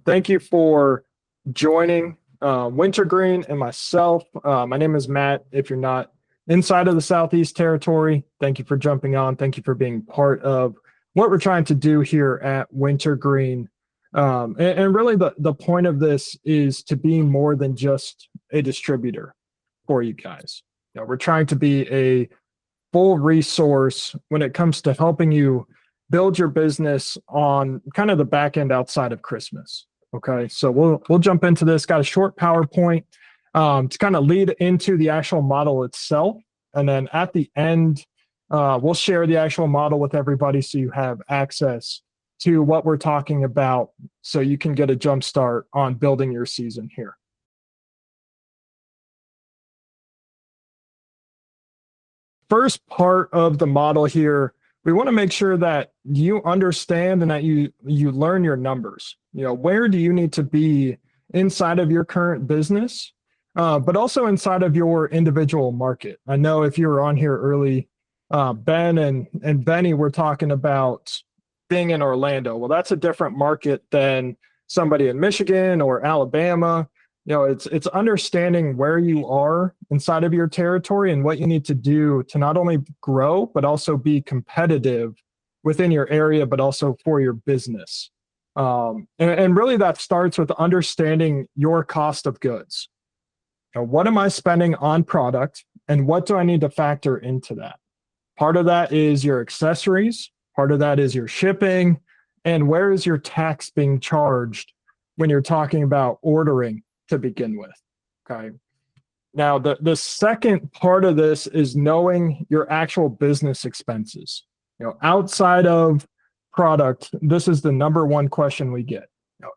Thank you for joining Wintergreen and myself. My name is Matt. If you're not inside of the Southeast Territory, thank you for jumping on. Thank you for being part of what we're trying to do here at Wintergreen. And really the point of this is to be more than just a distributor for you guys. We're trying to be a full resource when it comes to helping you build your business on kind of the back end outside of Christmas. Okay, so we'll jump into this. Got a short PowerPoint to kind of lead into the actual model itself, and then at the end, we'll share the actual model with everybody so you have access to what we're talking about, so you can get a jump start on building your season here. First part of the model here, we want to make sure that you understand and that you learn your numbers. Where do you need to be inside of your current business, but also inside of your individual market. I know if you were on here early, Ben and Bennie were talking about being in Orlando. Well, that's a different market than somebody in Michigan or Alabama. It's understanding where you are inside of your territory and what you need to do to not only grow, but also be competitive within your area, but also for your business. And really that starts with understanding your cost of goods. What am I spending on product and what do I need to factor into that? Part of that is your accessories. Part of that is your shipping. And where is your tax being charged when you're talking about ordering to begin with? Okay. Now, the second part of this is knowing your actual business expenses. Outside of product, this is the number one question we get.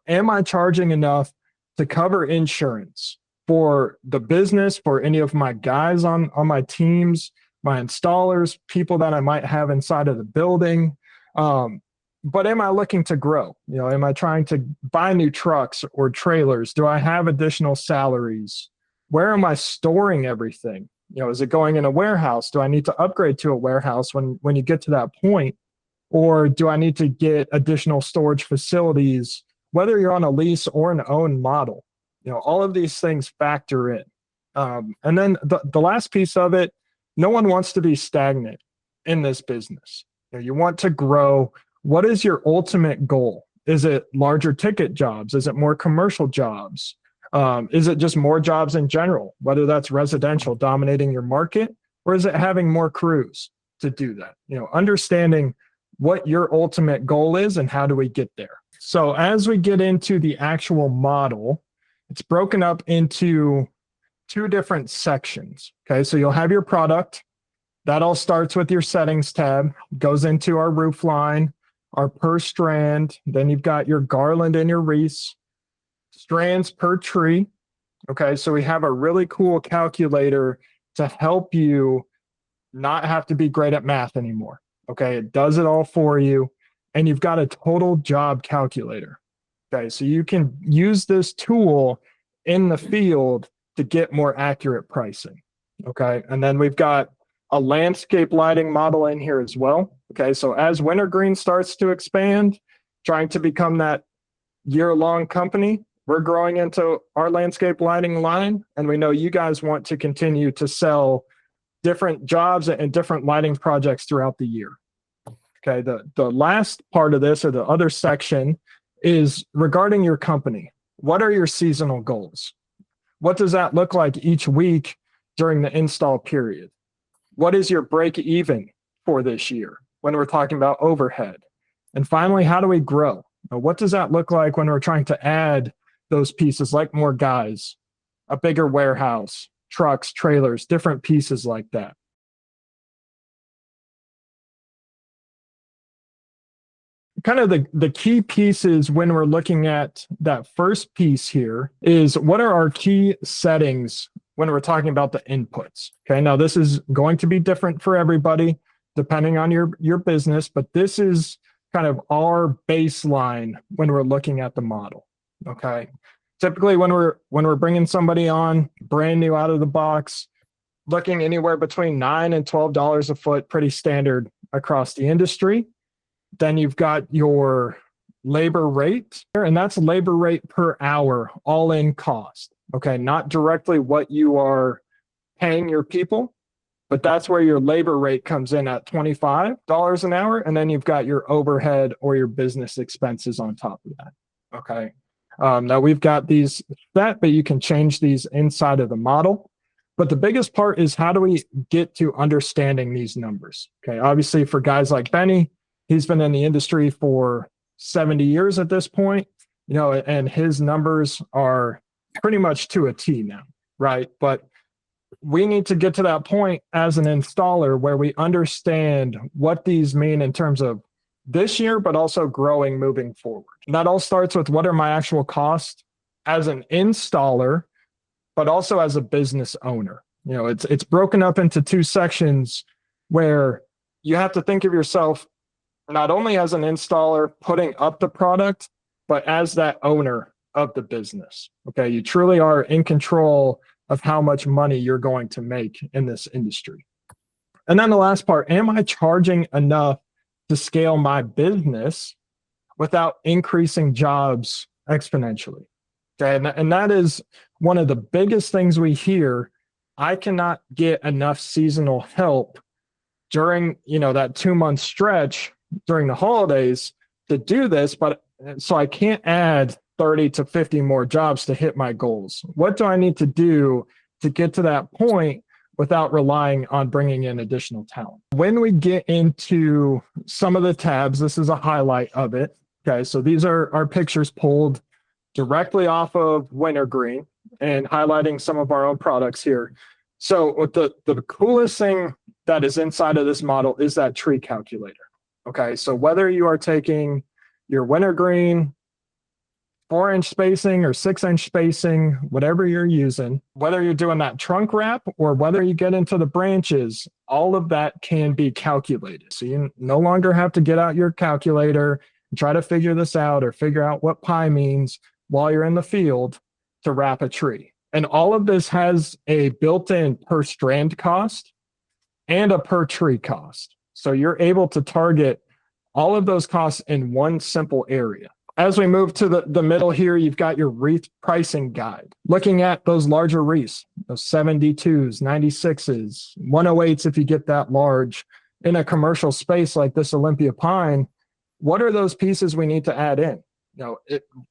Am I charging enough to cover insurance for the business, for any of my guys on my teams, my installers, people that I might have inside of the building? But am I looking to grow? Am I trying to buy new trucks or trailers? Do I have additional salaries? Where am I storing everything? Is it going in a warehouse? Do I need to upgrade to a warehouse when you get to that point? Or do I need to get additional storage facilities, whether you're on a lease or an owned model? All of these things factor in. And then the last piece of it, no one wants to be stagnant in this business. You want to grow. What is your ultimate goal? Is it larger ticket jobs? Is it more commercial jobs? Is it just more jobs in general, whether that's residential dominating your market, or is it having more crews to do that? Understanding what your ultimate goal is and how do we get there. So as we get into the actual model, it's broken up into two different sections. Okay, so you'll have your product. That all starts with your settings tab, goes into our roof line, our per strand, then you've got your garland and your wreaths, strands per tree. Okay, so we have a really cool calculator to help you not have to be great at math anymore. Okay, it does it all for you, and you've got a total job calculator. Okay, so you can use this tool in the field to get more accurate pricing. Okay, and then we've got a landscape lighting model in here as well. Okay, so as Wintergreen starts to expand, trying to become that year-long company, we're growing into our landscape lighting line, and we know you guys want to continue to sell different jobs and different lighting projects throughout the year. Okay, the last part of this, or the other section, is regarding your company. What are your seasonal goals? What does that look like each week during the install period? What is your break even for this year when we're talking about overhead? And finally, how do we grow? Now, what does that look like when we're trying to add those pieces, like more guys, a bigger warehouse, trucks, trailers, different pieces like that? Kind of the key pieces when we're looking at that first piece here is, what are our key settings when we're talking about the inputs? Okay, now this is going to be different for everybody depending on your business, but this is kind of our baseline when we're looking at the model. Okay, typically when we're bringing somebody on brand new out of the box, looking anywhere between $9 and $12 a foot, pretty standard across the industry. Then you've got your labor rate, and that's labor rate per hour, all in cost. Okay, not directly what you are paying your people, but that's where your labor rate comes in at $25 an hour. And then you've got your overhead or your business expenses on top of that. Okay. Now we've got these set, but you can change these inside of the model. But the biggest part is how do we get to understanding these numbers? Okay. Obviously, for guys like Benny, he's been in the industry for 70 years at this point, and his numbers are pretty much to a T now, right? But we need to get to that point as an installer where we understand what these mean in terms of this year, but also growing moving forward. And that all starts with what are my actual costs as an installer, but also as a business owner. It's broken up into two sections where you have to think of yourself not only as an installer putting up the product, but as that owner of the business. Okay, you truly are in control of how much money you're going to make in this industry. And then the last part, am I charging enough to scale my business without increasing jobs exponentially? Okay, and that is one of the biggest things we hear. I cannot get enough seasonal help during, that 2-month stretch during the holidays to do this, but so I can't add 30 to 50 more jobs to hit my goals. What do I need to do to get to that point without relying on bringing in additional talent? When we get into some of the tabs, this is a highlight of it. Okay, so these are our pictures pulled directly off of Wintergreen and highlighting some of our own products here. So the coolest thing that is inside of this model is that tree calculator. Okay, so whether you are taking your Wintergreen 4-inch spacing or 6-inch spacing, whatever you're using, whether you're doing that trunk wrap or whether you get into the branches, all of that can be calculated. So you no longer have to get out your calculator and try to figure this out or figure out what pi means while you're in the field to wrap a tree. And all of this has a built-in per strand cost and a per tree cost. So you're able to target all of those costs in one simple area. As we move to the middle here, you've got your wreath pricing guide. Looking at those larger wreaths, those 72s, 96s, 108s if you get that large in a commercial space like this Olympia pine, what are those pieces we need to add in?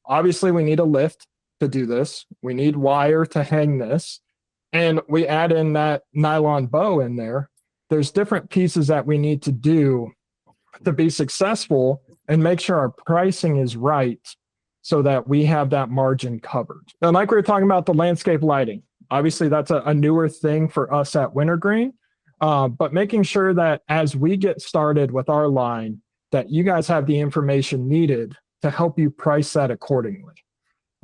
Obviously we need a lift to do this. We need wire to hang this. And we add in that nylon bow in there. There's different pieces that we need to do to be successful and make sure our pricing is right so that we have that margin covered. And like we were talking about the landscape lighting, obviously that's a newer thing for us at Wintergreen, but making sure that as we get started with our line, that you guys have the information needed to help you price that accordingly.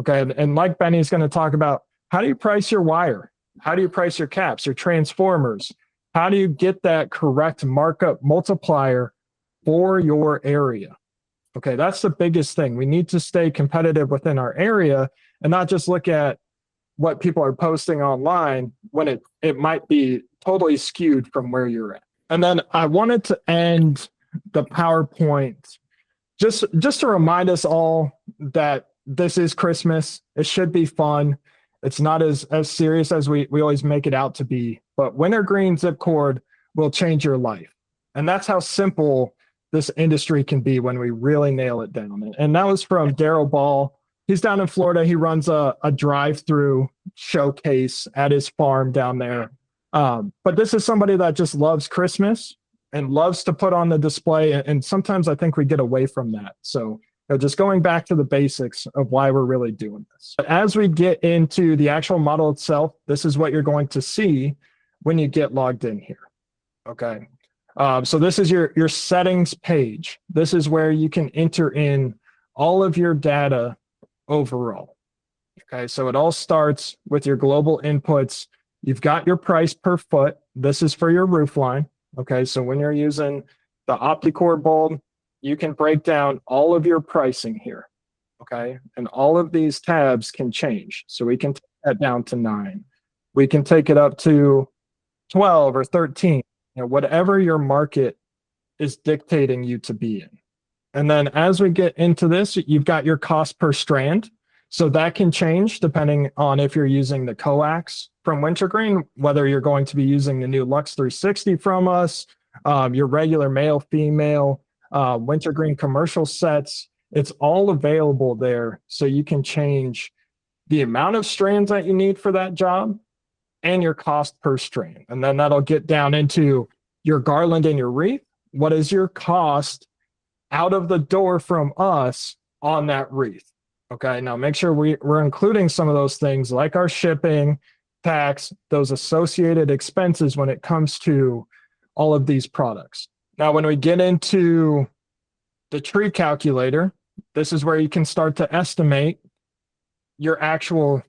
Okay, and like Benny's going to talk about, how do you price your wire? How do you price your caps, your transformers? How do you get that correct markup multiplier for your area? Okay, that's the biggest thing. We need to stay competitive within our area and not just look at what people are posting online when it might be totally skewed from where you're at. And then I wanted to end the PowerPoint just to remind us all that this is Christmas. It should be fun. It's not as serious as we always make it out to be, but Wintergreen zip cord will change your life. And that's how simple this industry can be when we really nail it down. And that was from Daryl Ball. He's down in Florida. He runs a drive-through showcase at his farm down there. But this is somebody that just loves Christmas and loves to put on the display. And sometimes I think we get away from that. So just going back to the basics of why we're really doing this. But as we get into the actual model itself, this is what you're going to see when you get logged in here. Okay. So this is your settings page. This is where you can enter in all of your data overall. Okay, so it all starts with your global inputs. You've got your price per foot. This is for your roof line. Okay, so when you're using the OptiCore bulb, you can break down all of your pricing here. Okay, and all of these tabs can change. So we can take that down to 9. We can take it up to 12 or 13. Whatever your market is dictating you to be in. And then as we get into this, you've got your cost per strand. So that can change depending on if you're using the coax from Wintergreen, whether you're going to be using the new Lux 360 from us, your regular male, female, Wintergreen commercial sets. It's all available there. So you can change the amount of strands that you need for that job and your cost per strand. And then that'll get down into your garland and your wreath. What is your cost out of the door from us on that wreath? Okay, now make sure we're including some of those things like our shipping, tax, those associated expenses when it comes to all of these products. Now, when we get into the tree calculator, this is where you can start to estimate your actual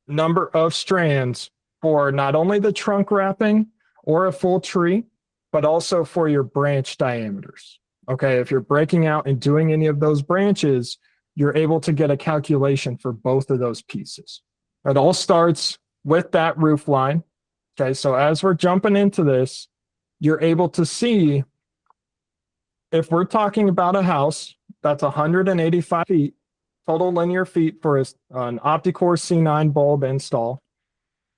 number of strands for not only the trunk wrapping or a full tree, but also for your branch diameters. Okay, if you're breaking out and doing any of those branches, you're able to get a calculation for both of those pieces. It all starts with that roof line. Okay, so as we're jumping into this, you're able to see if we're talking about a house that's 185 feet, total linear feet for an OptiCore C9 bulb install.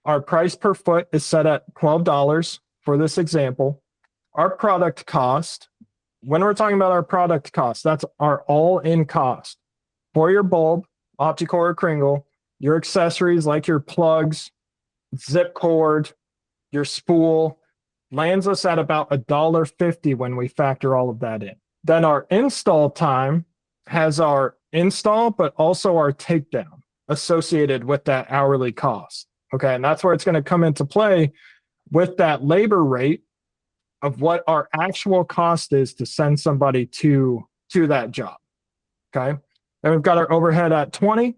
Our price per foot is set at $12 for this example. Our product cost, when we're talking about our product cost, that's our all-in cost for your bulb, OptiCore or Kringle, your accessories like your plugs, zip cord, your spool, lands us at about $1.50 when we factor all of that in. Then our install time has our install, but also our takedown associated with that hourly cost. Okay, and that's where it's going to come into play with that labor rate of what our actual cost is to send somebody to that job. Okay, then we've got our overhead at 20.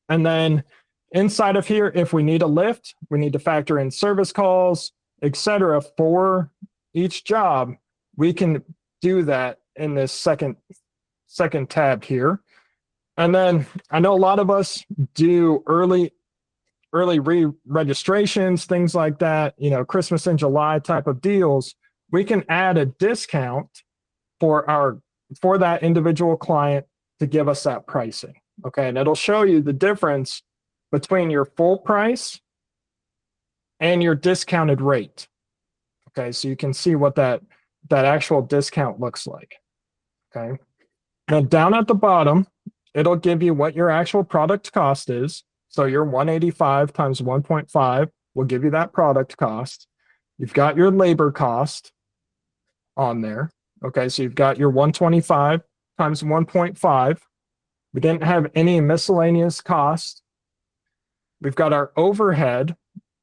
And then inside of here, if we need a lift, we need to factor in service calls, etc. for each job. We can do that in this second tab here. And then I know a lot of us do early re-registrations, things like that, Christmas in July type of deals. We can add a discount for that individual client to give us that pricing. Okay, and it'll show you the difference between your full price and your discounted rate. Okay, so you can see what that actual discount looks like. Okay, now down at the bottom, it'll give you what your actual product cost is. So your 185 times 1.5 will give you that product cost. You've got your labor cost on there. Okay, so you've got your 125 times 1.5. We didn't have any miscellaneous cost. We've got our overhead,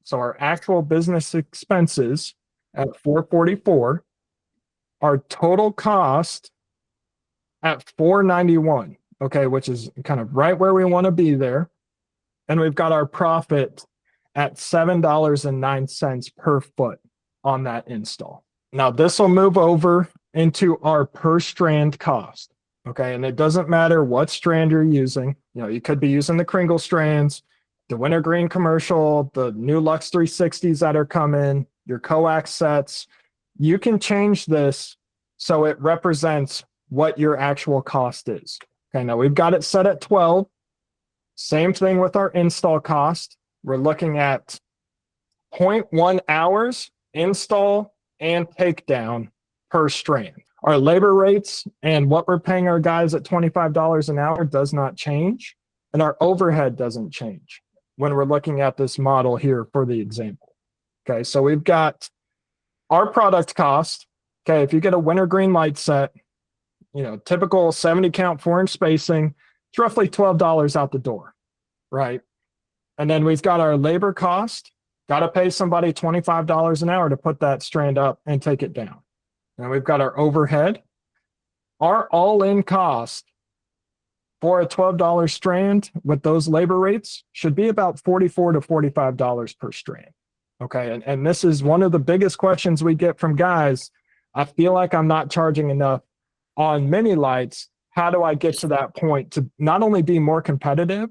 so our actual business expenses at 444. Our total cost at 491, okay, which is kind of right where we want to be there. And we've got our profit at $7.09 per foot on that install. Now this will move over into our per strand cost. Okay, and it doesn't matter what strand you're using. You could be using the Kringle strands, the Wintergreen commercial, the new Lux 360s that are coming, your coax sets. You can change this so it represents what your actual cost is. Okay, now we've got it set at 12. Same thing with our install cost. We're looking at 0.1 hours install and takedown per strand. Our labor rates and what we're paying our guys at $25 an hour does not change, and our overhead doesn't change when we're looking at this model here for the example. Okay, so we've got our product cost. Okay, if you get a Wintergreen light set, typical 70 count 4-inch spacing, it's roughly $12 out the door, right? And then we've got our labor cost. Got to pay somebody $25 an hour to put that strand up and take it down. And we've got our overhead. Our all-in cost for a $12 strand with those labor rates should be about $44 to $45 per strand. Okay, and this is one of the biggest questions we get from guys. I feel like I'm not charging enough on mini lights. How do I get to that point to not only be more competitive,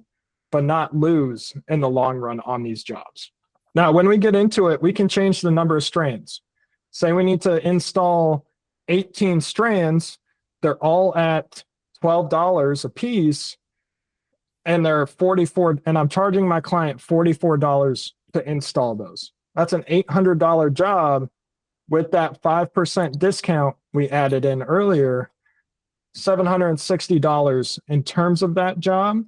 but not lose in the long run on these jobs? Now, when we get into it, we can change the number of strands. Say we need to install 18 strands. they're all at $12 a piece, and they're 44, and I'm charging my client $44 to install those. That's an $800 job with that 5% discount we added in earlier, $760 in terms of that job.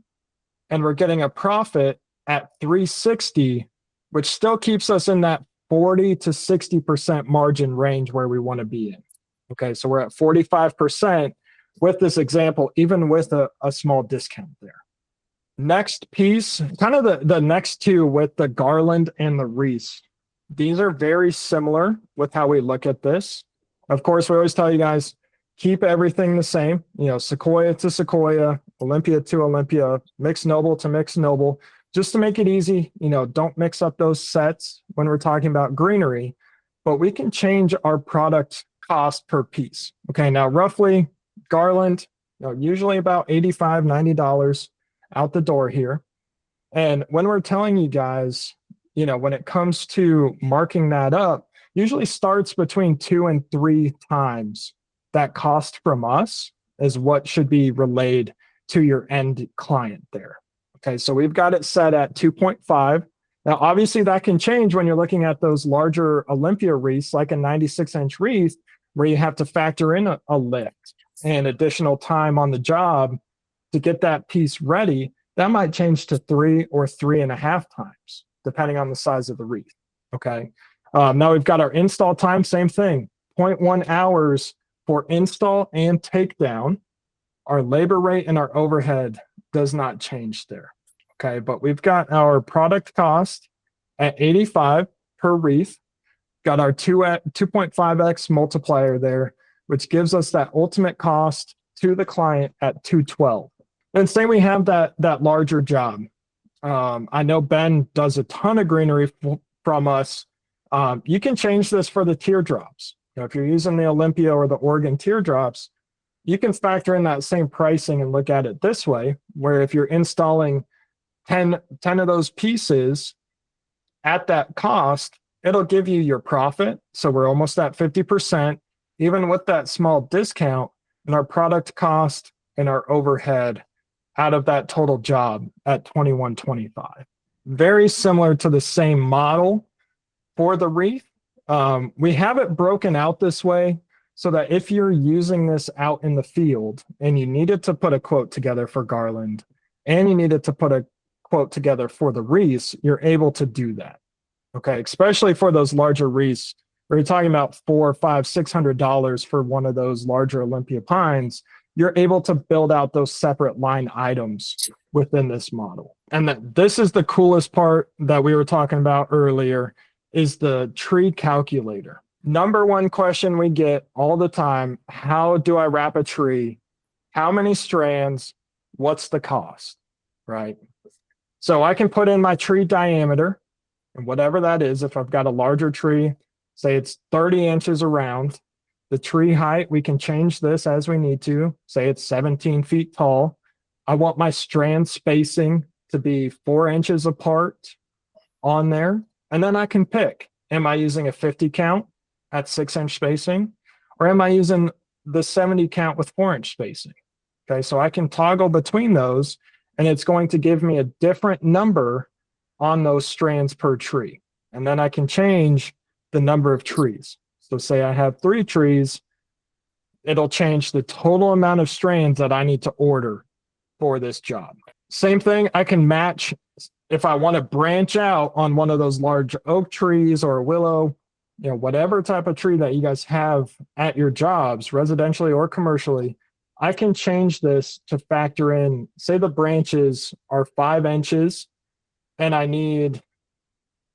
And we're getting a profit at $360, which still keeps us in that 40 to 60% margin range where we want to be in. Okay, so we're at 45% with this example, even with a small discount there. Next piece, kind of the next two with the garland and the wreath. These are very similar with how we look at this. Of course, we always tell you guys, keep everything the same, sequoia to sequoia, Olympia to Olympia, mixed noble to mixed noble, just to make it easy. Don't mix up those sets when we're talking about greenery, but we can change our product cost per piece. Okay, now roughly garland, usually about $85, $90 out the door here. And when we're telling you guys, when it comes to marking that up, usually starts between 2 and 3 times that cost from us is what should be relayed to your end client there. Okay, so we've got it set at 2.5. Now, obviously that can change when you're looking at those larger Olympia wreaths, like a 96-inch wreath, where you have to factor in a lift and additional time on the job to get that piece ready. That might change to 3 or 3.5 times, depending on the size of the wreath. Okay, now we've got our install time, same thing, 0.1 hours for install and takedown. Our labor rate and our overhead does not change there. Okay, but we've got our product cost at $85 per wreath, got our 2.5x multiplier there, which gives us that ultimate cost to the client at $212. And say we have that larger job. I know Ben does a ton of greenery from us. You can change this for the teardrops. If you're using the Olympia or the Oregon teardrops, you can factor in that same pricing and look at it this way, where if you're installing 10 of those pieces at that cost, it'll give you your profit. So we're almost at 50%, even with that small discount, and our product cost and our overhead out of that total job at $21.25. Very similar to the same model for the wreath. We have it broken out this way so that if you're using this out in the field and you needed to put a quote together for garland and you needed to put a quote together for the wreaths, you're able to do that. Okay, especially for those larger wreaths, where you're talking about $400, $500, $600 for one of those larger Olympia pines. You're able to build out those separate line items within this model. And this is the coolest part that we were talking about earlier, is the tree calculator. Number one question we get all the time: how do I wrap a tree? How many strands? What's the cost? Right? So I can put in my tree diameter, and whatever that is. If I've got a larger tree, say it's 30 inches around. The tree height, we can change this as we need to. Say it's 17 feet tall. I want my strand spacing to be 4 inches apart on there. And then I can pick, am I using a 50 count at 6-inch spacing? Or am I using the 70 count with 4-inch spacing? Okay, so I can toggle between those, and it's going to give me a different number on those strands per tree. And then I can change the number of trees. So say I have 3 trees, it'll change the total amount of strands that I need to order for this job. Same thing, I can match if I want to branch out on one of those large oak trees or a willow, whatever type of tree that you guys have at your jobs, residentially or commercially. I can change this to factor in, say the branches are 5 inches and I need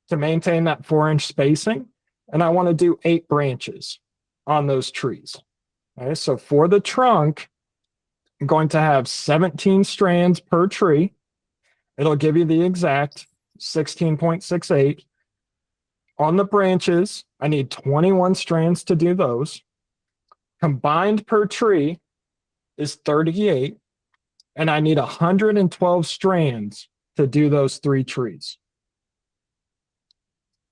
to maintain that 4-inch spacing, and I want to do 8 branches on those trees. Okay, so for the trunk, I'm going to have 17 strands per tree. It'll give you the exact 16.68. On the branches, I need 21 strands to do those. Combined per tree is 38, and I need 112 strands to do those 3 trees.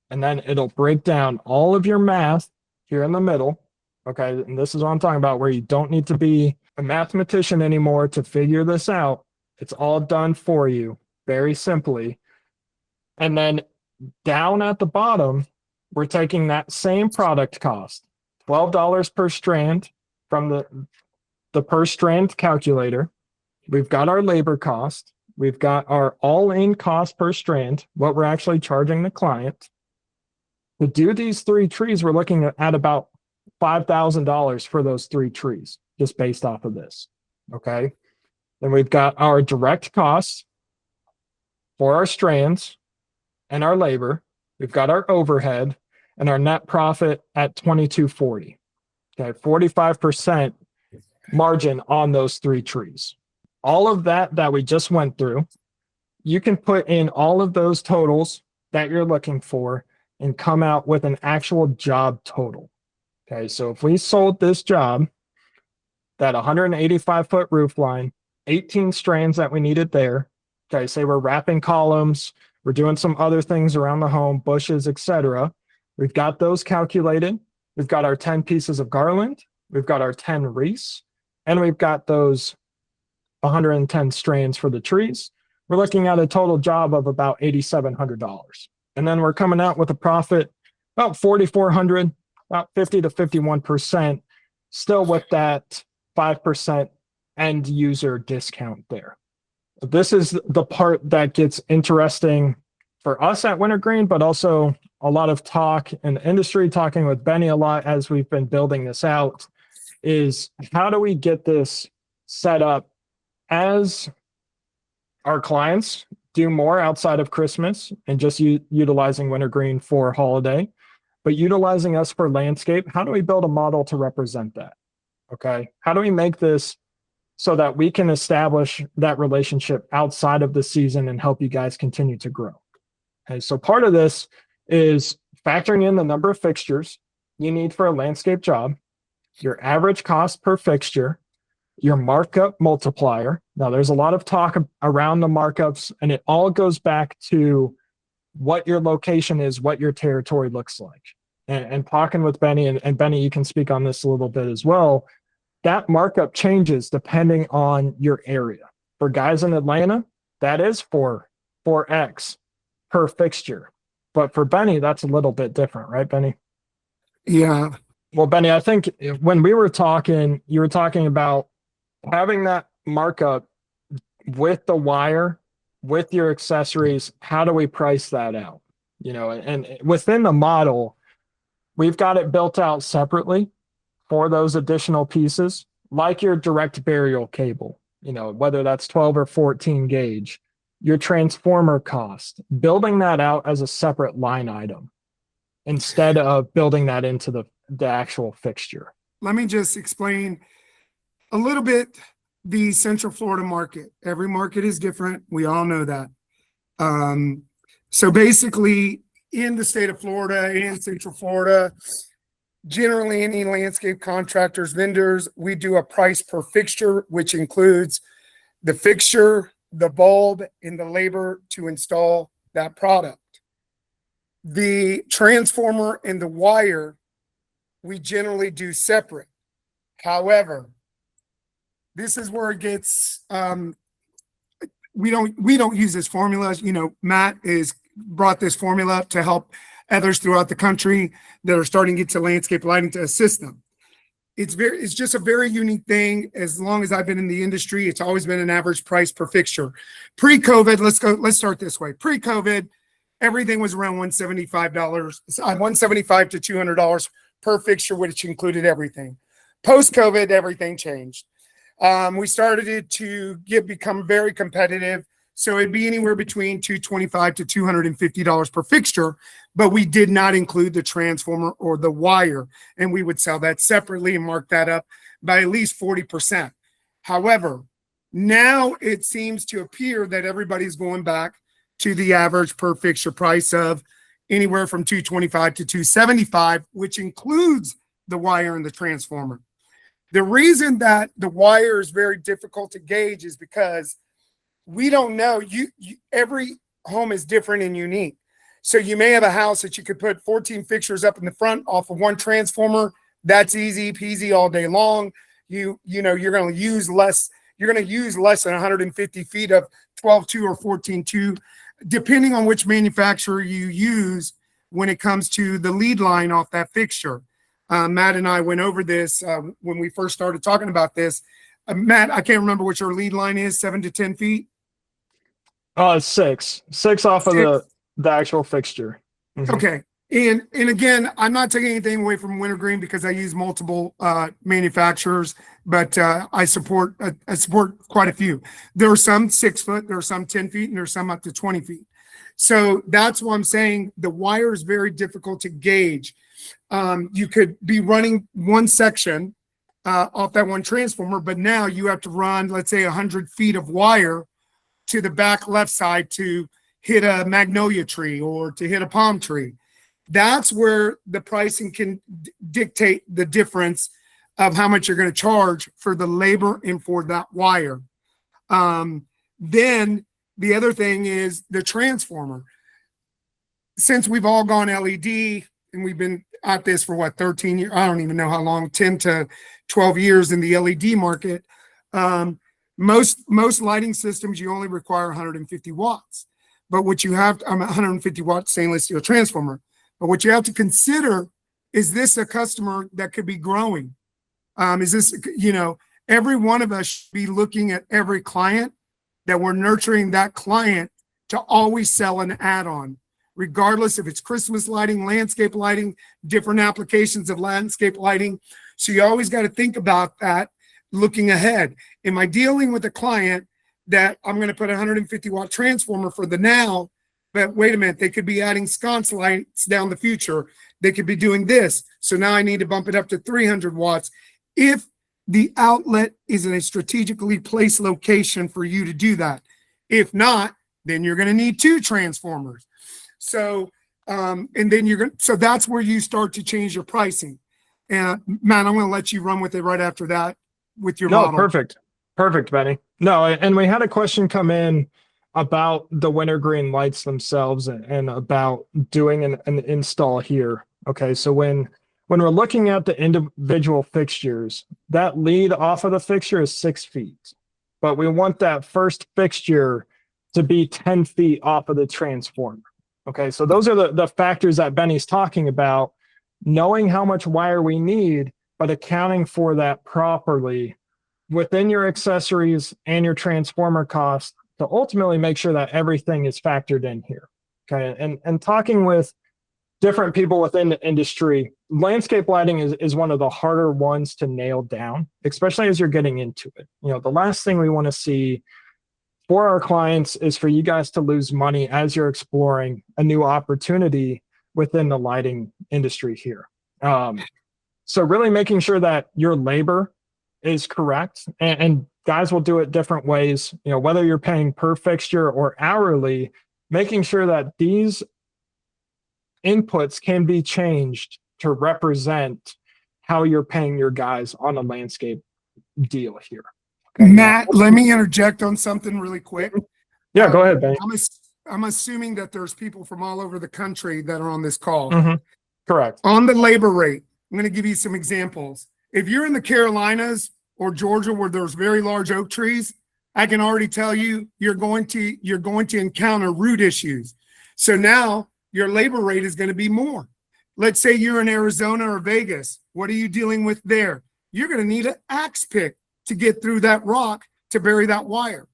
And then it'll break down all of your math here in the middle, Okay. And this is what I'm talking about, where you don't need to be a mathematician anymore to figure this out. It's all done for you very simply. And then down at the bottom, we're taking that same product cost, $12 per strand from the per strand calculator. We've got our labor cost. We've got our all-in cost per strand, what we're actually charging the client. To do these 3 trees, we're looking at about $5,000 for those 3 trees, just based off of this. Okay. Then we've got our direct costs for our strands and our labor. We've got our overhead and our net profit at $22.40. Okay, 45% margin on those 3 trees. All of that we just went through, you can put in all of those totals that you're looking for and come out with an actual job total. Okay, so if we sold this job, that 185-foot roof line, 18 strands that we needed there, okay, say we're wrapping columns, we're doing some other things around the home, bushes, etc. We've got those calculated. We've got our 10 pieces of garland. We've got our 10 wreaths, and we've got those 110 strands for the trees. We're looking at a total job of about $8,700. And then we're coming out with a profit about $4,400, about 50 to 51%, still with that 5% end user discount there. This is the part that gets interesting for us at Wintergreen, but also a lot of talk in the industry, talking with Bennie a lot as we've been building this out, is how do we get this set up as our clients do more outside of Christmas and just utilizing Wintergreen for holiday, but utilizing us for landscape. How do we build a model to represent that? Okay. How do we make this so that we can establish that relationship outside of the season and help you guys continue to grow? Okay. So part of this is factoring in the number of fixtures you need for a landscape job, your average cost per fixture, your markup multiplier. Now, there's a lot of talk around the markups, and it all goes back to what your location is, what your territory looks like. And talking with Bennie, and Bennie, you can speak on this a little bit as well, that markup changes depending on your area. For guys in Atlanta, that is 4x per fixture. But for Bennie, that's a little bit different, right, Bennie? Yeah. Well, Bennie, I think when we were talking, you were talking about having that markup with the wire, with your accessories. How do we price that out? You know, and within the model, we've got it built out separately for those additional pieces, like your direct burial cable, you know, whether that's 12 or 14 gauge, your transformer cost, building that out as a separate line item instead of building that into the actual fixture. Let me just explain a little bit the Central Florida market. Every market is different. We all know that. So basically, in the state of Florida and Central Florida, generally any landscape contractors, vendors, we do a price per fixture, which includes the fixture, the bulb, and the labor to install that product. The transformer and the wire, we generally do separate. However, this is where it gets, we don't use this formula. You know, Matt has brought this formula to help others throughout the country that are starting to get to landscape lighting to assist them. It's just a very unique thing. As long as I've been in the industry, it's always been an average price per fixture. Pre-COVID, let's start this way. Pre-COVID, everything was around $175, $175 to $200 per fixture, which included everything. Post-COVID, everything changed. We started to become very competitive. So it'd be anywhere between $225 to $250 per fixture, but we did not include the transformer or the wire, and we would sell that separately and mark that up by at least 40%. However, now it seems to appear that everybody's going back to the average per fixture price of anywhere from $225 to $275, which includes the wire and the transformer. The reason that the wire is very difficult to gauge is because we don't know. Every home is different and unique. So you may have a house that you could put 14 fixtures up in the front off of one transformer That's easy peasy all day long. You're going to use less. You're going to use less than 150 feet of 12.2 or 14.2, depending on which manufacturer you use when it comes to the lead line off that fixture. Matt and I went over this when we first started talking about this. Matt, I can't remember what your lead line is, 7 to 10 feet. Six off of the actual fixture. Mm-hmm. Okay. And again, I'm not taking anything away from Wintergreen because I use multiple manufacturers, but I support quite a few. There are some 6 foot, there are some 10 feet, and there are some up to 20 feet. So that's why I'm saying the wire is very difficult to gauge. You could be running one section off that one transformer, but now you have to run, let's say, 100 feet of wire to the back left side to hit a magnolia tree or to hit a palm tree. That's where the pricing can dictate the difference of how much you're going to charge for the labor and for that wire. Then the other thing is the transformer. Since we've all gone LED and we've been at this for what, 13 years, I don't even know how long, 10 to 12 years in the LED market. Most lighting systems, you only require 150 watts. But what you have, 150 watt stainless steel transformer. But what you have to consider is this a customer that could be growing? Is this, every one of us should be looking at every client that we're nurturing that client to always sell an add-on, regardless if it's Christmas lighting, landscape lighting, different applications of landscape lighting. So you always got to think about that looking ahead. Am I dealing with a client that I'm going to put a 150 watt transformer for the now, but wait a minute, they could be adding sconce lights down the future. They could be doing this. So now I need to bump it up to 300 watts. If the outlet is in a strategically placed location for you to do that. If not, then you're going to need 2 transformers. So, and then so that's where you start to change your pricing. And Matt, I'm going to let you run with it right after that with your model. Perfect, Benny. No, and we had a question come in about the Wintergreen lights themselves and about doing an install here. Okay, so when we're looking at the individual fixtures, that lead off of the fixture is 6 feet, but we want that first fixture to be 10 feet off of the transformer. Okay, so those are the factors that Benny's talking about, knowing how much wire we need, but accounting for that properly within your accessories and your transformer cost to ultimately make sure that everything is factored in here. Okay, and talking with different people within the industry, landscape lighting is one of the harder ones to nail down, especially as you're getting into it. The last thing we want to see for our clients is for you guys to lose money as you're exploring a new opportunity within the lighting industry here. So really making sure that your labor is correct, and guys will do it different ways, whether you're paying per fixture or hourly, making sure that these inputs can be changed to represent how you're paying your guys on a landscape deal here. Okay, Matt, let me interject on something really quick. Yeah, go ahead, Benny. I'm assuming that there's people from all over the country that are on this call. Mm-hmm. Correct. On the labor rate, I'm going to give you some examples. If you're in the Carolinas or Georgia where there's very large oak trees, I can already tell you you're going to encounter root issues. So now your labor rate is going to be more. Let's say you're in Arizona or Vegas. What are you dealing with there? You're going to need an axe pick to get through that rock to bury that wire.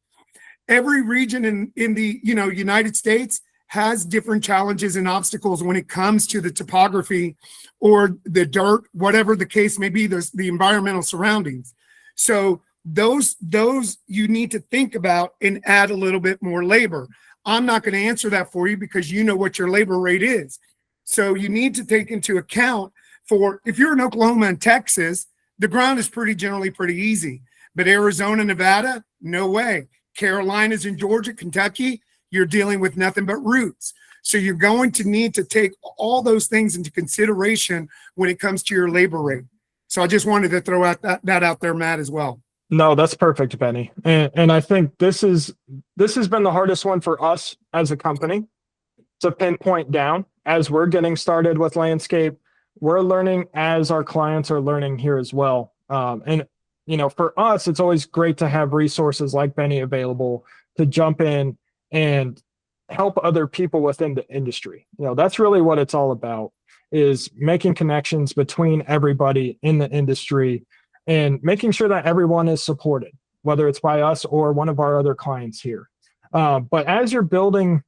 Every region in the United States has different challenges and obstacles when it comes to the topography or the dirt, whatever the case may be, the environmental surroundings. So those you need to think about and add a little bit more labor. I'm not going to answer that for you because you know what your labor rate is. So you need to take into account for, if you're in Oklahoma and Texas, the ground is generally pretty easy. But Arizona, Nevada, no way. Carolinas and Georgia, Kentucky, you're dealing with nothing but roots. So you're going to need to take all those things into consideration when it comes to your labor rate. So I just wanted to throw out that out there, Matt, as well. No, that's perfect, Benny. And I think this has been the hardest one for us as a company to pinpoint down as we're getting started with landscape. we're learning as our clients are learning here as well. And for us, it's always great to have resources like Benny available to jump in and help other people within the industry. That's really what it's all about, is making connections between everybody in the industry and making sure that everyone is supported, whether it's by us or one of our other clients here. But as you're building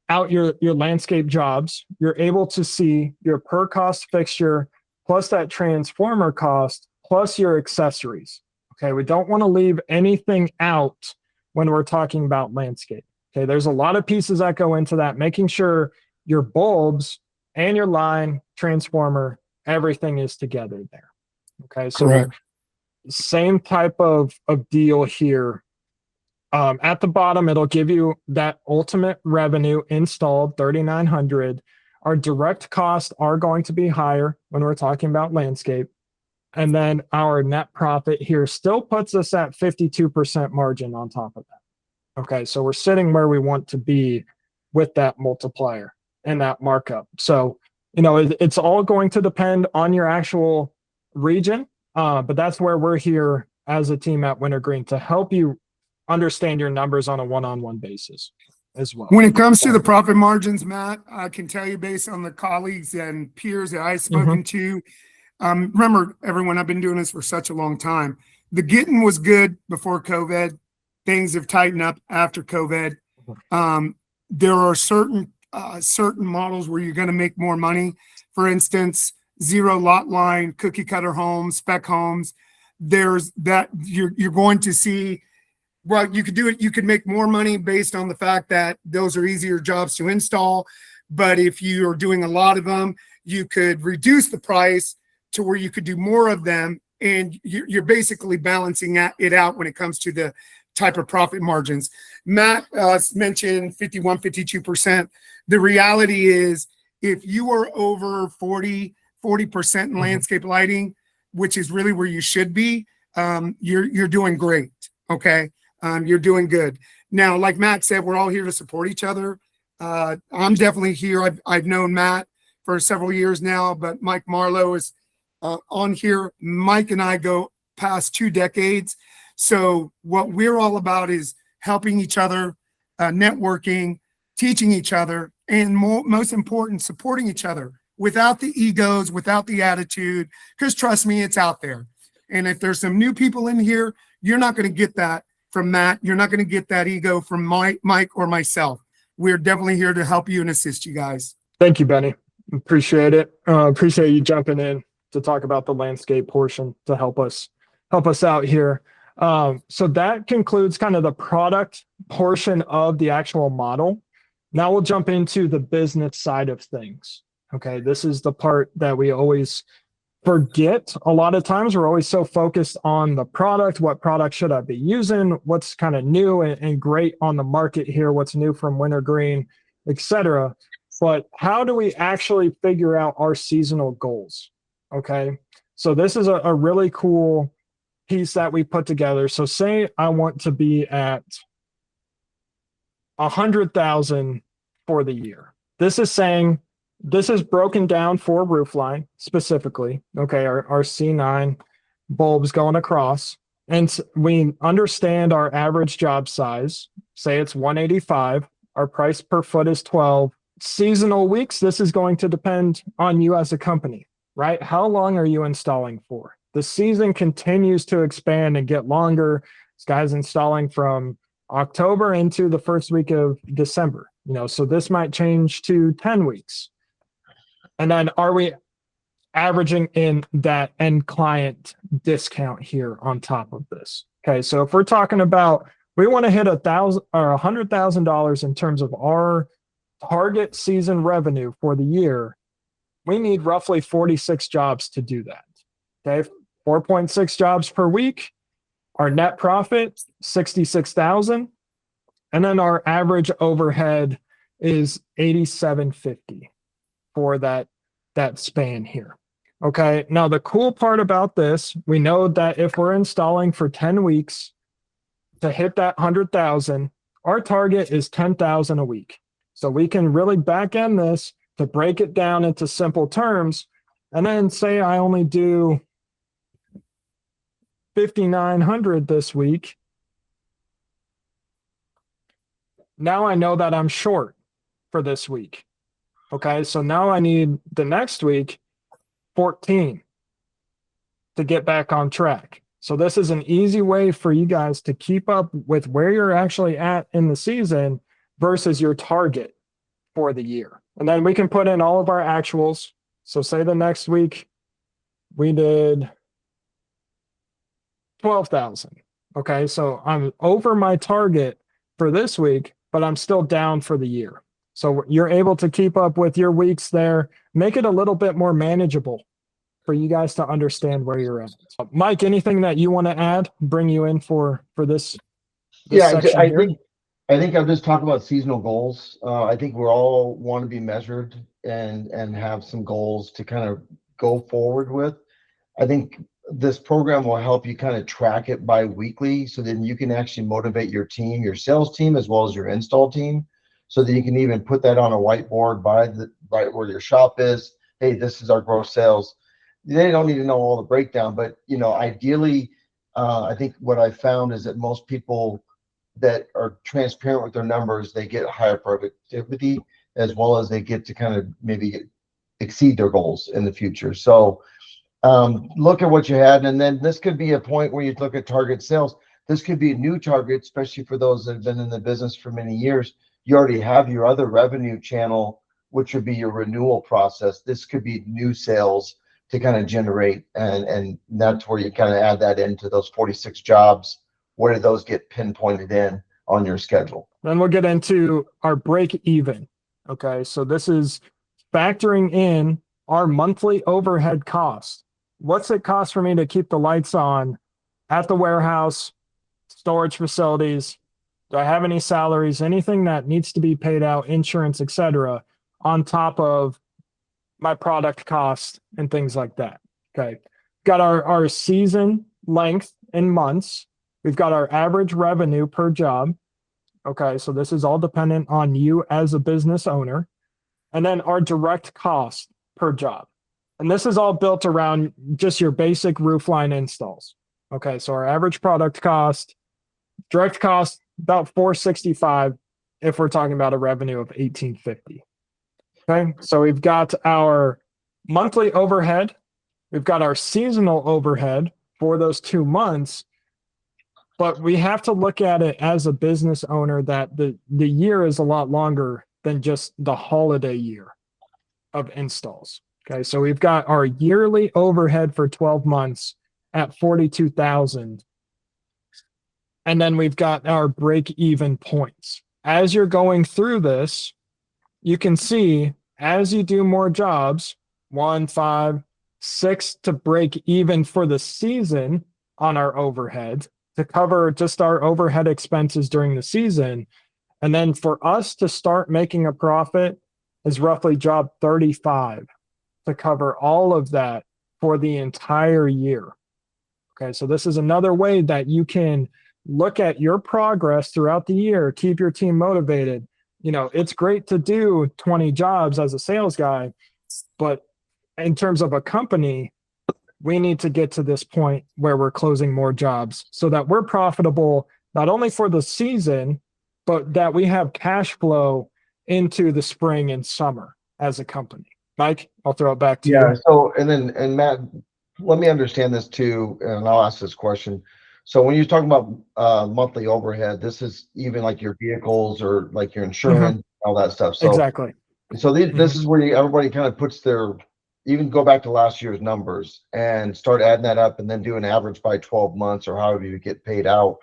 out your landscape jobs, you're able to see your per cost fixture plus that transformer cost plus your accessories. Okay, we don't want to leave anything out when we're talking about landscape. Okay, there's a lot of pieces that go into that, making sure your bulbs and your line transformer, everything is together there. Okay, so Correct. same type of deal here. At the bottom, it'll give you that ultimate revenue installed, 3,900. Our direct costs are going to be higher when we're talking about landscape. And then our net profit here still puts us at 52% margin on top of that. Okay, so we're sitting where we want to be with that multiplier and that markup. So, it's all going to depend on your actual region, but that's where we're here as a team at Wintergreen to help you understand your numbers on a one-on-one basis as well. When it comes to the profit margins, Matt, I can tell you based on the colleagues and peers that I've spoken to, remember everyone, I've been doing this for such a long time. The getting was good before COVID. Things have tightened up after COVID. There are certain models where you're going to make more money. For instance, zero lot line, cookie cutter homes, spec homes. There's that you're going to see. Well, you could do it. You could make more money based on the fact that those are easier jobs to install. But if you are doing a lot of them, you could reduce the price to where you could do more of them. And you're basically balancing it out when it comes to the type of profit margins. Matt mentioned 51, 52%. The reality is if you are over 40% in landscape lighting, which is really where you should be, you're doing great. Okay. You're doing good. Now, like Matt said, we're all here to support each other. I'm definitely here. I've known Matt for several years now, but Mike Marlow is on here. Mike and I go past 2 decades. So what we're all about is helping each other, networking, teaching each other, and most important, supporting each other without the egos, without the attitude, because trust me, it's out there. And if there's some new people in here, you're not going to get that from Matt. You're not going to get that ego from Mike or myself. We're definitely here to help you and assist you guys. Thank you, Benny. Appreciate it. Appreciate you jumping in to talk about the landscape portion to help us out here. So that concludes kind of the product portion of the actual model. Now we'll jump into the business side of things. Okay, this is the part that we always forget. A lot of times we're always so focused on the product. What product should I be using? What's kind of new and great on the market here? What's new from Wintergreen, etc. But how do we actually figure out our seasonal goals? Okay, so this is a really cool piece that we put together. So say I want to be at 100,000 for the year. This is broken down for roofline specifically. Okay, our C9 bulbs going across. And we understand our average job size. Say it's 185. Our price per foot is 12. Seasonal weeks, this is going to depend on you as a company, right? How long are you installing for? The season continues to expand and get longer. This guy's installing from October into the first week of December. So this might change to 10 weeks. And then are we averaging in that end client discount here on top of this? Okay, so if we're talking about we want to hit $1,000 or $100,000 in terms of our target season revenue for the year, we need roughly 46 jobs to do that. Okay, 4.6 jobs per week. Our net profit, 66,000. And then our average overhead is 8,750 for that span here. Okay, now the cool part about this, we know that if we're installing for 10 weeks to hit that 100,000, our target is 10,000 a week. So we can really back end this to break it down into simple terms. And then say I only do 5,900 this week. Now I know that I'm short for this week. Okay, so now I need the next week 14 to get back on track. So this is an easy way for you guys to keep up with where you're actually at in the season versus your target for the year. And then we can put in all of our actuals. So say the next week we did 12,000. Okay, so I'm over my target for this week, but I'm still down for the year. So you're able to keep up with your weeks there, make it a little bit more manageable for you guys to understand where you're at. Mike, anything that you want to add, bring you in for this Yeah, section I here? think I'll just talk about seasonal goals. I think we're all want to be measured and have some goals to kind of go forward with. I think this program will help you kind of track it bi-weekly so then you can actually motivate your team, your sales team, as well as your install team, so that you can even put that on a whiteboard by where your shop is. Hey, this is our gross sales. They don't need to know all the breakdown, but ideally, I think what I found is that most people that are transparent with their numbers, they get higher productivity, as well as they get to kind of maybe exceed their goals in the future. So look at what you had, and then this could be a point where you look at target sales. This could be a new target, especially for those that have been in the business for many years. You already have your other revenue channel, which would be your renewal process. This could be new sales to kind of generate, and that's where you kind of add that into those 46 jobs. Where do those get pinpointed in on your schedule? Then we'll get into our break even. Okay, so this is factoring in our monthly overhead cost. What's it cost for me to keep the lights on at the warehouse, storage facilities? Do I have any salaries, anything that needs to be paid out, insurance, etc., on top of my product cost and things like that? Okay, got our season length in months. We've got our average revenue per job. Okay, so this is all dependent on you as a business owner. And then our direct cost per job. And this is all built around just your basic roofline installs. Okay, so our average product cost, direct cost, about $465 if we're talking about a revenue of $1,850. Okay, so we've got our monthly overhead. We've got our seasonal overhead for those 2 months. But we have to look at it as a business owner that the year is a lot longer than just the holiday year of installs. Okay, so we've got our yearly overhead for 12 months at 42,000. And then we've got our break even points. As you're going through this, you can see as you do more jobs, 1, 5, 6 to break even for the season on our overhead, to cover just our overhead expenses during the season. And then for us to start making a profit is roughly job 35 to cover all of that for the entire year. Okay, so this is another way that you can look at your progress throughout the year, keep your team motivated. It's great to do 20 jobs as a sales guy, but in terms of a company, we need to get to this point where we're closing more jobs so that we're profitable, not only for the season, but that we have cash flow into the spring and summer as a company. Mike, I'll throw it back to you. Yeah. So, and Matt, let me understand this too, and I'll ask this question. So when you're talking about monthly overhead, this is even like your vehicles or like your insurance, all that stuff. So exactly. So this is where everybody kind of puts their, even go back to last year's numbers and start adding that up, and then do an average by 12 months or however you get paid out.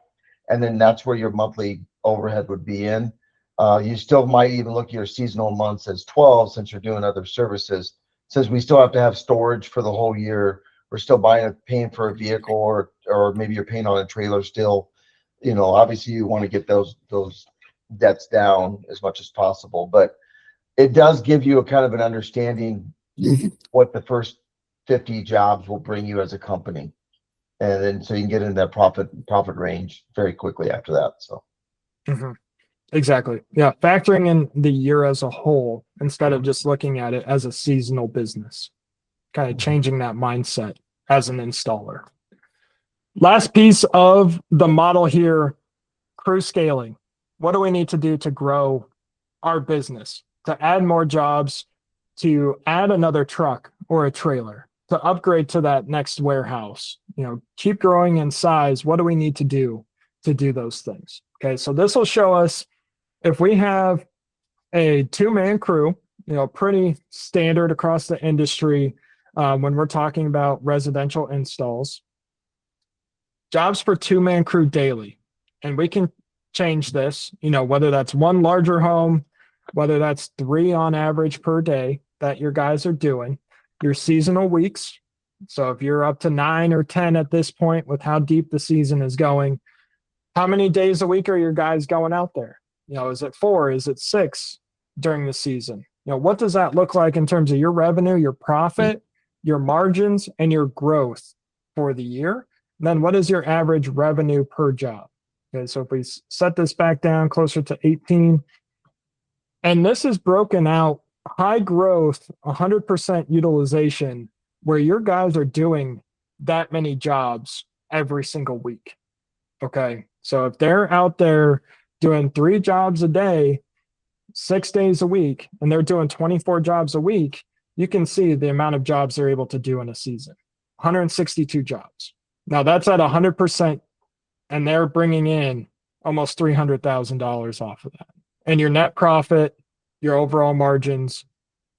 And then that's where your monthly overhead would be in. You still might even look at your seasonal months as 12 since you're doing other services. Since we still have to have storage for the whole year, we're still paying for a vehicle, or maybe you're paying on a trailer still. Obviously you want to get those debts down as much as possible, but it does give you a kind of an understanding what the first 50 jobs will bring you as a company. And then so you can get into that profit range very quickly after that. So exactly. Yeah. Factoring in the year as a whole instead of just looking at it as a seasonal business. kind of changing that mindset as an installer. Last piece of the model here, crew scaling. What do we need to do to grow our business, to add more jobs, to add another truck or a trailer, to upgrade to that next warehouse, keep growing in size? What do we need to do those things? Okay, so this will show us if we have a 2-man crew, pretty standard across the industry when we're talking about residential installs. Jobs for 2-man crew daily. And we can change this, whether that's 1 larger home, whether that's 3 on average per day that your guys are doing, your seasonal weeks. So if you're up to 9 or 10 at this point with how deep the season is going, how many days a week are your guys going out there? Is it 4? Is it 6 during the season? What does that look like in terms of your revenue, your profit, your margins, and your growth for the year? And then what is your average revenue per job? Okay, so if we set this back down closer to 18, and this is broken out, high growth, 100% utilization, where your guys are doing that many jobs every single week. Okay, so if they're out there doing 3 jobs a day, 6 days a week, and they're doing 24 jobs a week, you can see the amount of jobs they're able to do in a season. 162 jobs. Now that's at 100%, and they're bringing in almost $300,000 off of that. And your net profit, your overall margins,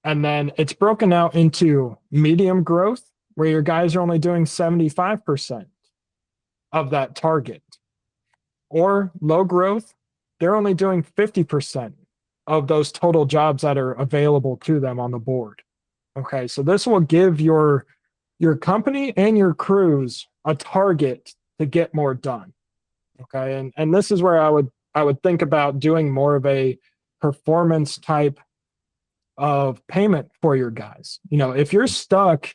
and then it's broken out into medium growth, where your guys are only doing 75% of that target, or low growth, they're only doing 50% of those total jobs that are available to them on the board. Okay, so this will give your company and your crews a target to get more done. Okay, and this is where I would think about doing more of a performance type of payment for your guys. If you're stuck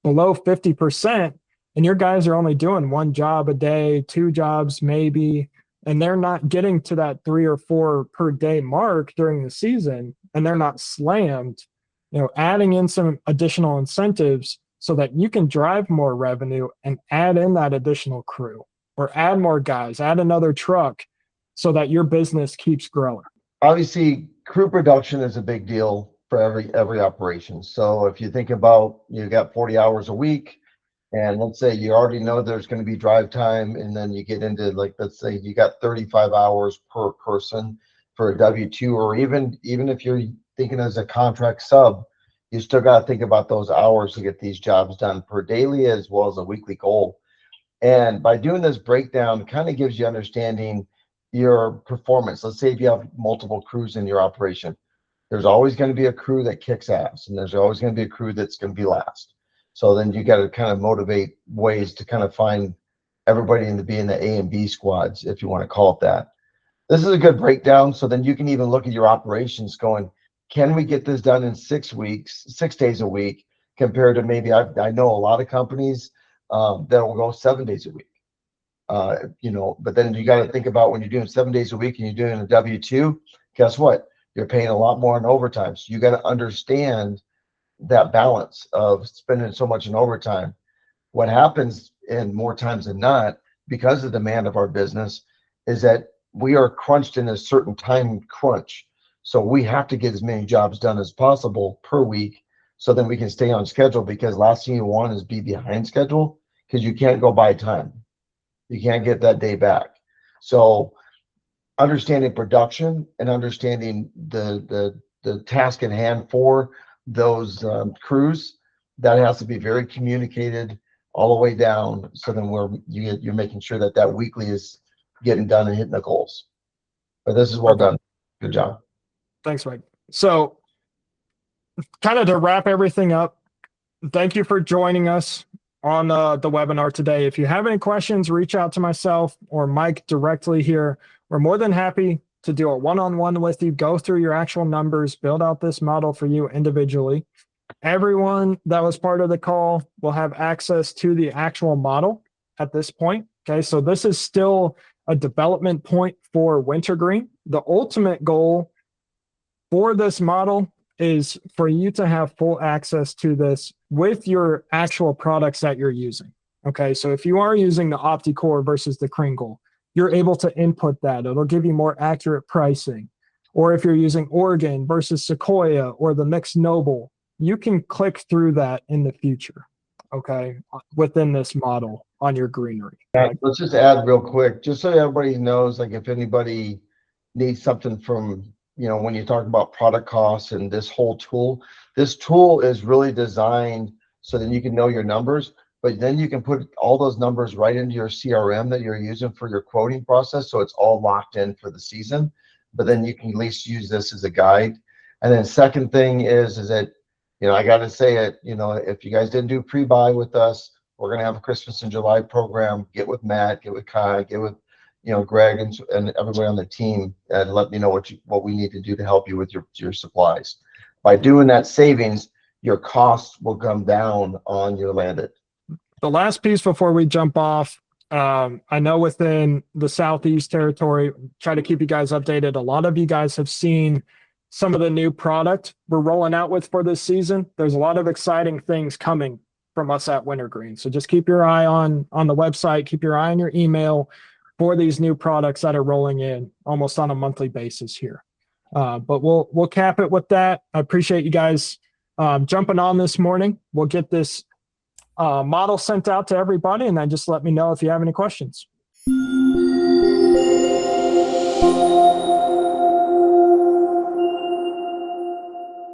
below 50% and your guys are only doing 1 job a day, 2 jobs maybe, and they're not getting to that 3 or 4 per day mark during the season, and they're not slammed, adding in some additional incentives so that you can drive more revenue and add in that additional crew, or add more guys, add another truck, so that your business keeps growing. Obviously, crew production is a big deal for every operation. So if you think about, you got 40 hours a week, and let's say you already know there's going to be drive time, and then you get into, like, let's say you got 35 hours per person for a W-2, or even if you're thinking as a contract sub, you still got to think about those hours to get these jobs done per daily as well as a weekly goal. And by doing this breakdown, it kind of gives you understanding your performance. Let's say if you have multiple crews in your operation, there's always going to be a crew that kicks ass, and there's always going to be a crew that's going to be last. So then you got to kind of motivate ways to kind of find everybody to be in the A and B squads, if you want to call it that. This is a good breakdown. So then you can even look at your operations going, can we get this done in 6 weeks, 6 days a week, compared to maybe I know a lot of companies that will go 7 days a week. But then you got to think about when you're doing 7 days a week and you're doing a W-2, guess what? You're paying a lot more in overtime. So you got to understand that balance of spending so much in overtime. What happens, and more times than not, because of the demand of our business, is that we are crunched in a certain time crunch. So we have to get as many jobs done as possible per week, so then we can stay on schedule, because last thing you want is be behind schedule, because you can't go by time. You can't get that day back. So understanding production and understanding the task at hand for those crews, that has to be very communicated all the way down. So then you're making sure that weekly is getting done and hitting the goals. But this is well done. Good job. Thanks, Mike. So kind of to wrap everything up, thank you for joining us on the webinar today. If you have any questions, reach out to myself or Mike directly here. We're more than happy to do a one-on-one with you, go through your actual numbers, build out this model for you individually. Everyone that was part of the call will have access to the actual model at this point. Okay, so this is still a development point for Wintergreen. The ultimate goal for this model is for you to have full access to this with your actual products that you're using. Okay, so if you are using the OptiCore versus the Kringle, you're able to input that. It'll give you more accurate pricing. Or if you're using Oregon versus Sequoia or the Mixed Noble, you can click through that in the future, okay, within this model on your greenery. Let's just add real quick, just so everybody knows, like if anybody needs something from, you know, when you talk about product costs and this tool is really designed so that you can know your numbers, but then you can put all those numbers right into your CRM that you're using for your quoting process. So it's all locked in for the season, but then you can at least use this as a guide. And then second thing is that, you know, I got to say it, you know, if you guys didn't do pre-buy with us, we're going to have a Christmas in July program. Get with Matt, get with Kai, get with, you know, Greg and everybody on the team, and let me know what we need to do to help you with your supplies. By doing that savings, your costs will come down on your landed. The last piece before we jump off, I know within the Southeast territory, try to keep you guys updated. A lot of you guys have seen some of the new product we're rolling out with for this season. There's a lot of exciting things coming from us at Wintergreen. So just keep your eye on the website, keep your eye on your email for these new products that are rolling in almost on a monthly basis here. But we'll cap it with that. I appreciate you guys jumping on this morning. We'll get this model sent out to everybody, and then just let me know if you have any questions.